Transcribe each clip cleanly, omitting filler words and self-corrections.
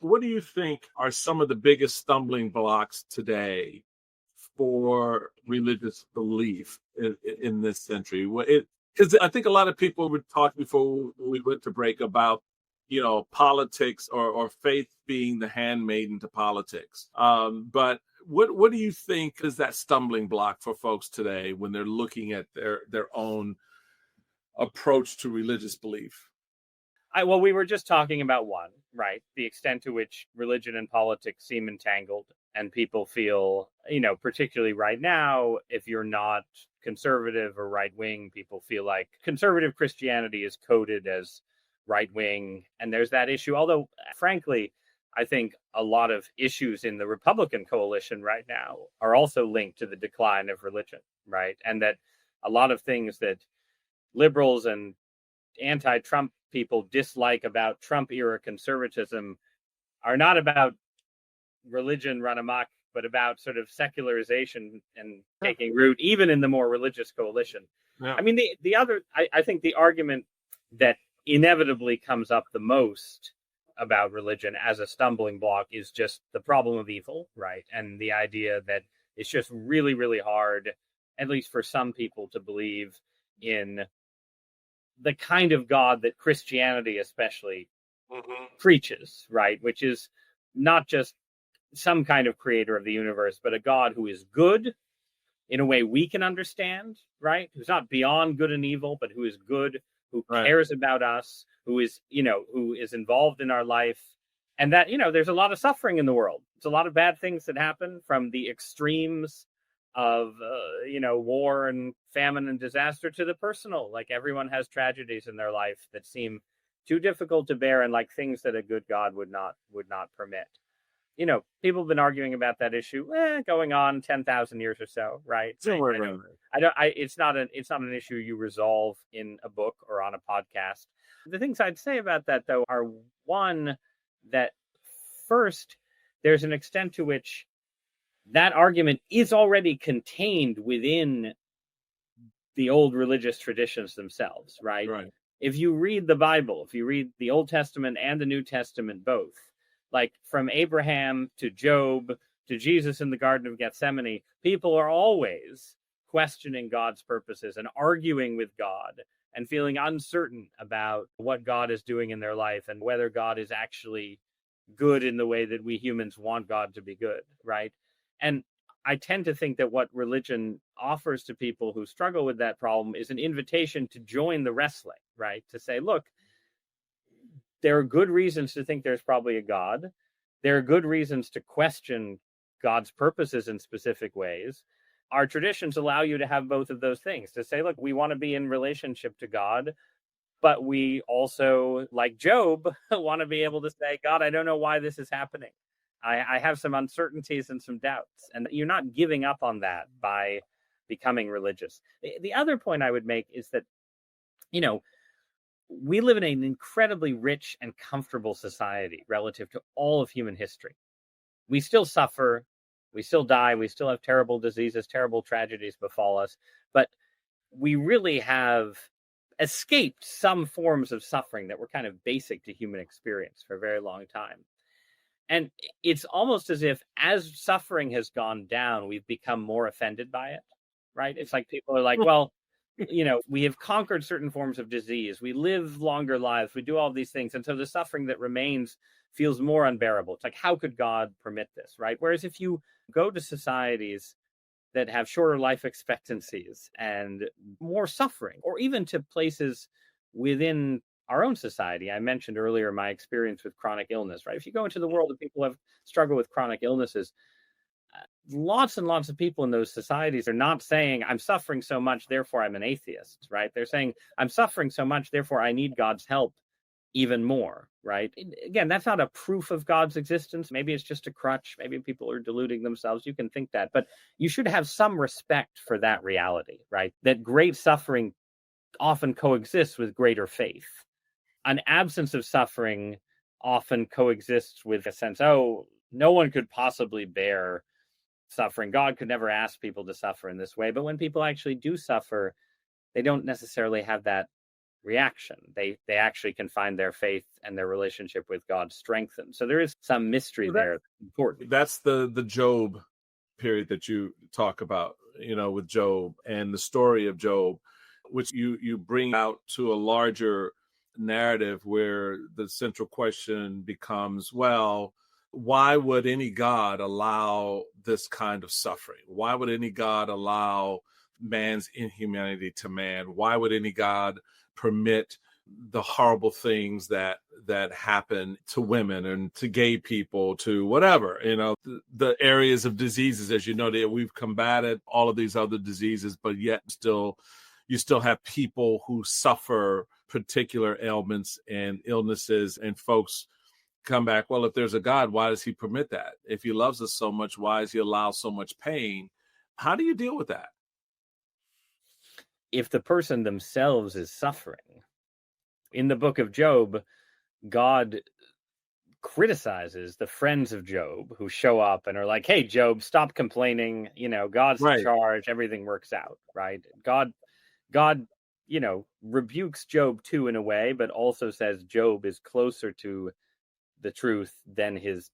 What do you think are some of the biggest stumbling blocks today for religious belief in this century? Because I think a lot of people would talk before we went to break about, politics or faith being the handmaiden to politics. But what do you think is that stumbling block for folks today when they're looking at their own approach to religious belief? Well, we were just talking about one, right? The extent to which religion and politics seem entangled, and people feel, particularly right now, if you're not conservative or right wing, people feel like conservative Christianity is coded as right wing. And there's that issue. Although, frankly, I think a lot of issues in the Republican coalition right now are also linked to the decline of religion, right? And that a lot of things that liberals and anti-Trump people dislike about Trump-era conservatism are not about religion run amok, but about sort of secularization and taking root, even in the more religious coalition. Yeah. I mean, I think the argument that inevitably comes up the most about religion as a stumbling block is just the problem of evil, right? And the idea that it's just really, really hard, at least for some people, to believe in the kind of God that Christianity especially preaches, right? Which is not just some kind of creator of the universe, but a God who is good in a way we can understand, right? Who's not beyond good and evil, but who is good, who cares about us, who is involved in our life. And that, there's a lot of suffering in the world. There's a lot of bad things that happen, from the extremes of war and famine and disaster to the personal. Like, everyone has tragedies in their life that seem too difficult to bear, and like things that a good God would not permit. People have been arguing about that issue going on 10,000 years or so, right? It's not an issue you resolve in a book or on a podcast. The things I'd say about that, though, are, one, that first, there's an extent to which that argument is already contained within the old religious traditions themselves, right? If you read the Bible, if you read the Old Testament and the New Testament both, like from Abraham to Job to Jesus in the Garden of Gethsemane, people are always questioning God's purposes and arguing with God and feeling uncertain about what God is doing in their life and whether God is actually good in the way that we humans want God to be good, right? And I tend to think that what religion offers to people who struggle with that problem is an invitation to join the wrestling, right? To say, look, there are good reasons to think there's probably a God. There are good reasons to question God's purposes in specific ways. Our traditions allow you to have both of those things, to say, look, we want to be in relationship to God, but we also, like Job, want to be able to say, God, I don't know why this is happening. I have some uncertainties and some doubts, and you're not giving up on that by becoming religious. The other point I would make is that, we live in an incredibly rich and comfortable society relative to all of human history. We still suffer, we still die, we still have terrible diseases, terrible tragedies befall us, but we really have escaped some forms of suffering that were kind of basic to human experience for a very long time. And it's almost as if, as suffering has gone down, we've become more offended by it, right? It's like people are like, well, we have conquered certain forms of disease. We live longer lives. We do all these things. And so the suffering that remains feels more unbearable. It's like, how could God permit this, right? Whereas if you go to societies that have shorter life expectancies and more suffering, or even to places within our own society. I mentioned earlier my experience with chronic illness, right? If you go into the world of people who have struggled with chronic illnesses, lots and lots of people in those societies are not saying, I'm suffering so much, therefore I'm an atheist, right? They're saying, I'm suffering so much, therefore I need God's help even more, right? Again, that's not a proof of God's existence. Maybe it's just a crutch. Maybe people are deluding themselves. You can think that, but you should have some respect for that reality, right? That great suffering often coexists with greater faith. An absence of suffering often coexists with a sense, oh, no one could possibly bear suffering. God could never ask people to suffer in this way. But when people actually do suffer, they don't necessarily have that reaction. They actually can find their faith and their relationship with God strengthened. So there is some mystery there that's important. That's the Job period that you talk about, with Job and the story of Job, which you bring out to a larger narrative where the central question becomes, well, why would any God allow this kind of suffering? Why would any God allow man's inhumanity to man? Why would any God permit the horrible things that happen to women and to gay people, to whatever, the areas of diseases, as you know, that we've combated all of these other diseases, but yet you still have people who suffer particular ailments and illnesses, and folks come back, well, if there's a God, why does he permit that? If he loves us so much, why does he allow so much pain? How do you deal with that? If the person themselves is suffering, in the book of Job, God criticizes the friends of Job who show up and are like, hey, Job, stop complaining. God's in charge. Everything works out, right? God, rebukes Job too in a way, but also says Job is closer to the truth than his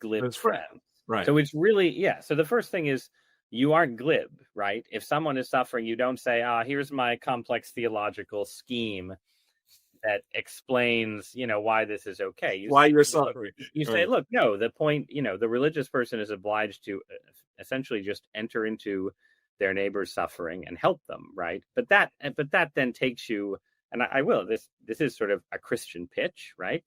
glib friends. Right. So it's really, so the first thing is, you aren't glib, right? If someone is suffering, you don't say, here's my complex theological scheme that explains, why this is okay. Why you're suffering. You say, look, no, the point, the religious person is obliged to essentially just enter into their neighbor's suffering and help them, right? But that then takes you, and I will, this is sort of a Christian pitch, right?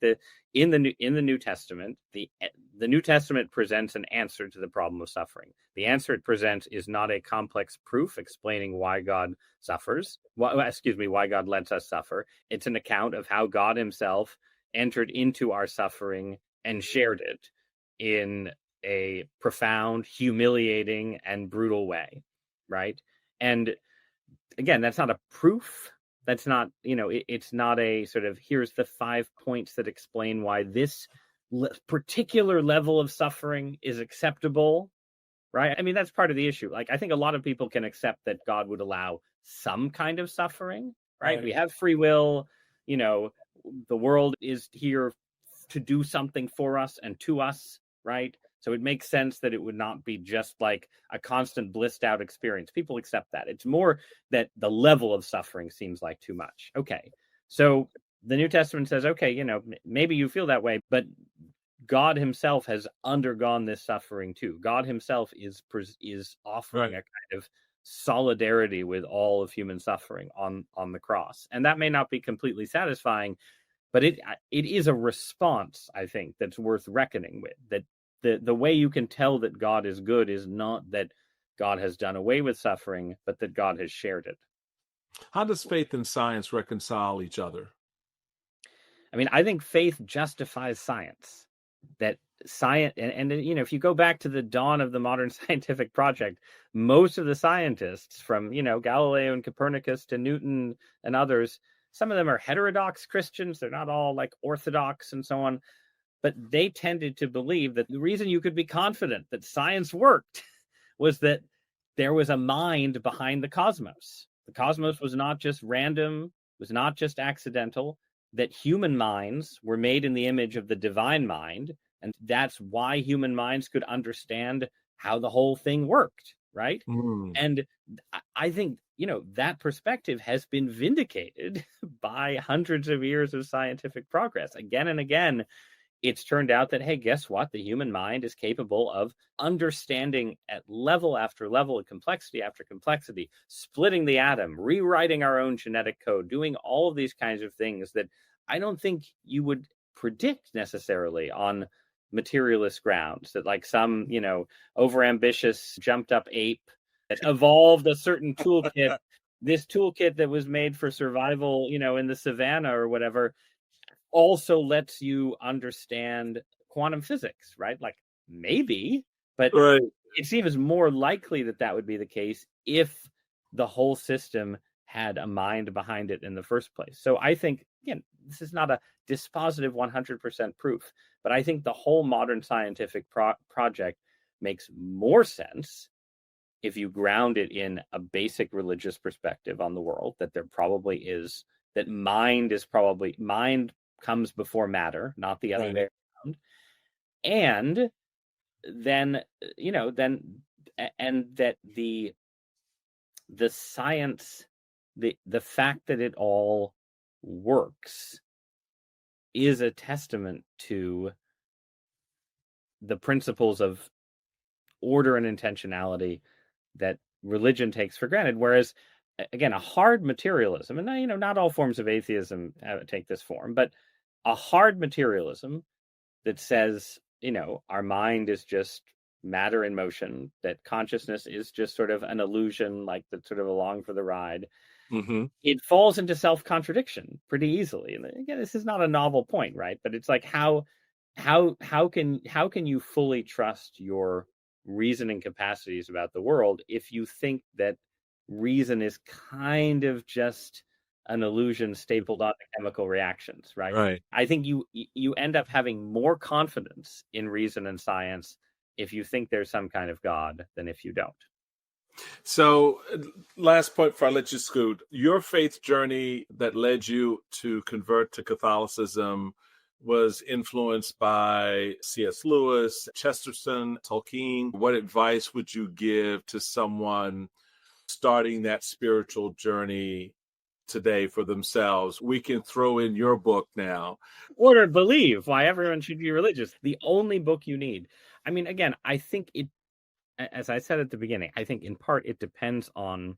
In the New Testament, the New Testament presents an answer to the problem of suffering. The answer it presents is not a complex proof explaining why God suffers, why God lets us suffer. It's an account of how God himself entered into our suffering and shared it in a profound, humiliating, and brutal way, right? And again, that's not a proof. That's not, it's not a sort of, here's the 5 points that explain why this particular level of suffering is acceptable, right? I mean, that's part of the issue. Like, I think a lot of people can accept that God would allow some kind of suffering, right? We have free will, the world is here to do something for us and to us, right? So it makes sense that it would not be just like a constant blissed out experience. People accept that. It's more that the level of suffering seems like too much. Okay. So the New Testament says, okay, maybe you feel that way, but God himself has undergone this suffering too. God himself is offering a kind of solidarity with all of human suffering on the cross. And that may not be completely satisfying, but it is a response, I think, that's worth reckoning with. That the way you can tell that God is good is not that God has done away with suffering, but that God has shared it. How does faith and science reconcile each other? I mean, I think faith justifies science. That science, and if you go back to the dawn of the modern scientific project, most of the scientists from, Galileo and Copernicus to Newton and others, some of them are heterodox Christians. They're not all like orthodox and so on. But they tended to believe that the reason you could be confident that science worked was that there was a mind behind the cosmos. The cosmos was not just random, was not just accidental, that human minds were made in the image of the divine mind. And that's why human minds could understand how the whole thing worked, right? And I think, that perspective has been vindicated by hundreds of years of scientific progress. Again and again, it's turned out that, hey, guess what? The human mind is capable of understanding at level after level of complexity after complexity, splitting the atom, rewriting our own genetic code, doing all of these kinds of things that I don't think you would predict necessarily on materialist grounds, that like some, overambitious jumped up ape that evolved a certain toolkit, this toolkit that was made for survival, in the savannah or whatever, also lets you understand quantum physics, right? Like maybe, but it seems more likely that would be the case if the whole system had a mind behind it in the first place. So I think, again, this is not a dispositive 100% proof, but I think the whole modern scientific project makes more sense if you ground it in a basic religious perspective on the world, that there probably is that mind comes before matter, not the other way around. And then, and that the science, the fact that it all works is a testament to the principles of order and intentionality that religion takes for granted. Whereas, again, a hard materialism, and not all forms of atheism take this form, but a hard materialism that says, our mind is just matter in motion, that consciousness is just sort of an illusion, like that's sort of along for the ride. Mm-hmm. It falls into self-contradiction pretty easily. And again, this is not a novel point, right? But it's like how can you fully trust your reasoning capacities about the world if you think that reason is kind of just an illusion stapled onto chemical reactions, right? Right. I think you end up having more confidence in reason and science if you think there's some kind of God than if you don't. So, last point before I let you scoot, your faith journey that led you to convert to Catholicism was influenced by C.S. Lewis, Chesterton, Tolkien. What advice would you give to someone starting that spiritual journey today for themselves? We can throw in your book now. Order and Believe, Why Everyone Should Be Religious. The only book you need. I mean, again, I think it, as I said at the beginning, I think in part it depends on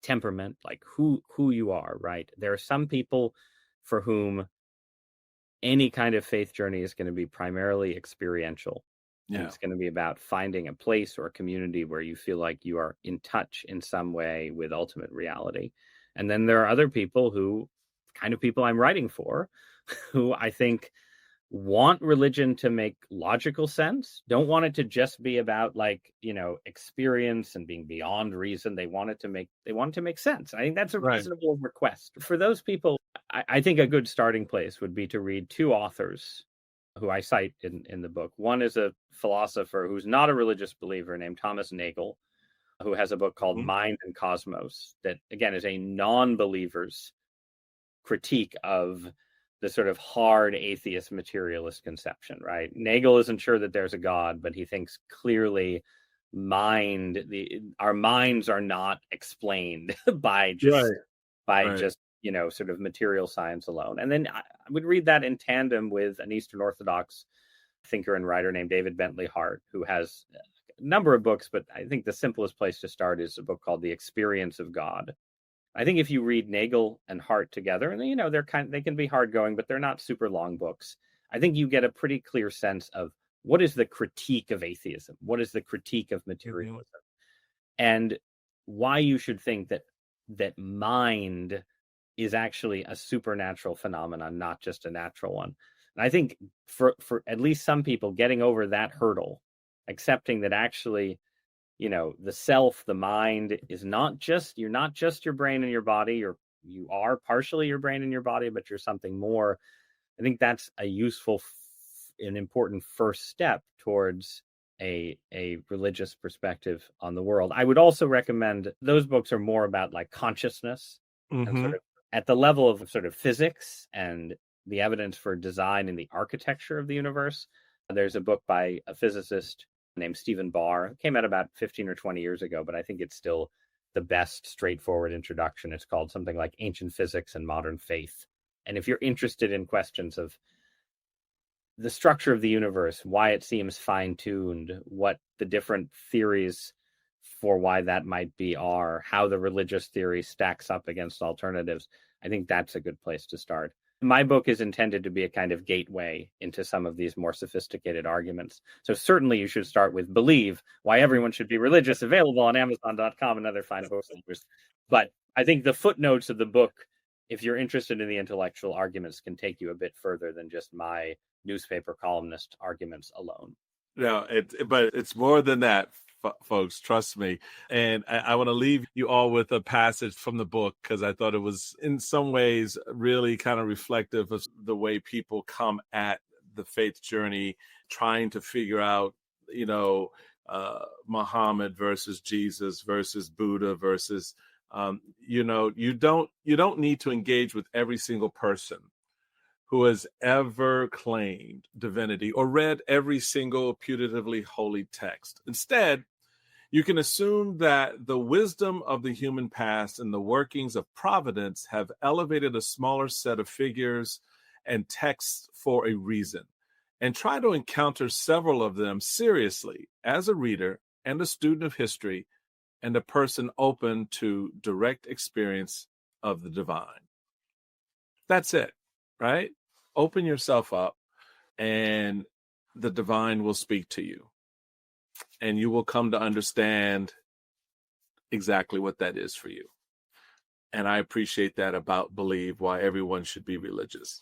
temperament, like who you are, right? There are some people for whom any kind of faith journey is going to be primarily experiential. Yeah. And it's going to be about finding a place or a community where you feel like you are in touch in some way with ultimate reality. And then there are other people kind of people I'm writing for, who I think want religion to make logical sense, don't want it to just be about experience and being beyond reason. They want it to make sense. I think that's a reasonable request. For those people, I think a good starting place would be to read two authors who I cite in the book. One is a philosopher who's not a religious believer named Thomas Nagel, who has a book called Mind and Cosmos that, again, is a non-believer's critique of the sort of hard atheist materialist conception, right? Nagel isn't sure that there's a God, but he thinks clearly our minds are not explained by just sort of material science alone. And then I would read that in tandem with an Eastern Orthodox thinker and writer named David Bentley Hart, who has a number of books, but I think the simplest place to start is a book called The Experience of God. I think if you read Nagel and Hart together, and they can be hard going, but they're not super long books. I think you get a pretty clear sense of what is the critique of atheism, what is the critique of materialism, and why you should think that mind is actually a supernatural phenomenon, not just a natural one. And I think for at least some people, getting over that hurdle, accepting that actually, the self, the mind is you're not just your brain and your body. You are partially your brain and your body, but you're something more. I think that's a useful and important first step towards a religious perspective on the world. I would also recommend, those books are more about like consciousness and sort of at the level of sort of physics and the evidence for design and the architecture of the universe. There's a book by a physicist named Stephen Barr. It came out about 15 or 20 years ago, but I think it's still the best straightforward introduction. It's called something like Ancient Physics and Modern Faith. And if you're interested in questions of the structure of the universe, why it seems fine-tuned, what the different theories for why that might be are, how the religious theory stacks up against alternatives, I think that's a good place to start. My book is intended to be a kind of gateway into some of these more sophisticated arguments. So certainly you should start with Believe, Why Everyone Should Be Religious, available on Amazon.com and other fine booksellers. But I think the footnotes of the book, if you're interested in the intellectual arguments, can take you a bit further than just my newspaper columnist arguments alone. No, but it's more than that, folks, trust me. And I want to leave you all with a passage from the book, because I thought it was in some ways really kind of reflective of the way people come at the faith journey, trying to figure out, Muhammad versus Jesus versus Buddha versus You don't need to engage with every single person who has ever claimed divinity or read every single putatively holy text. Instead, you can assume that the wisdom of the human past and the workings of providence have elevated a smaller set of figures and texts for a reason, and try to encounter several of them seriously as a reader and a student of history and a person open to direct experience of the divine. That's it, right? Open yourself up and the divine will speak to you. And you will come to understand exactly what that is for you. And I appreciate that about Believe, why everyone should be religious.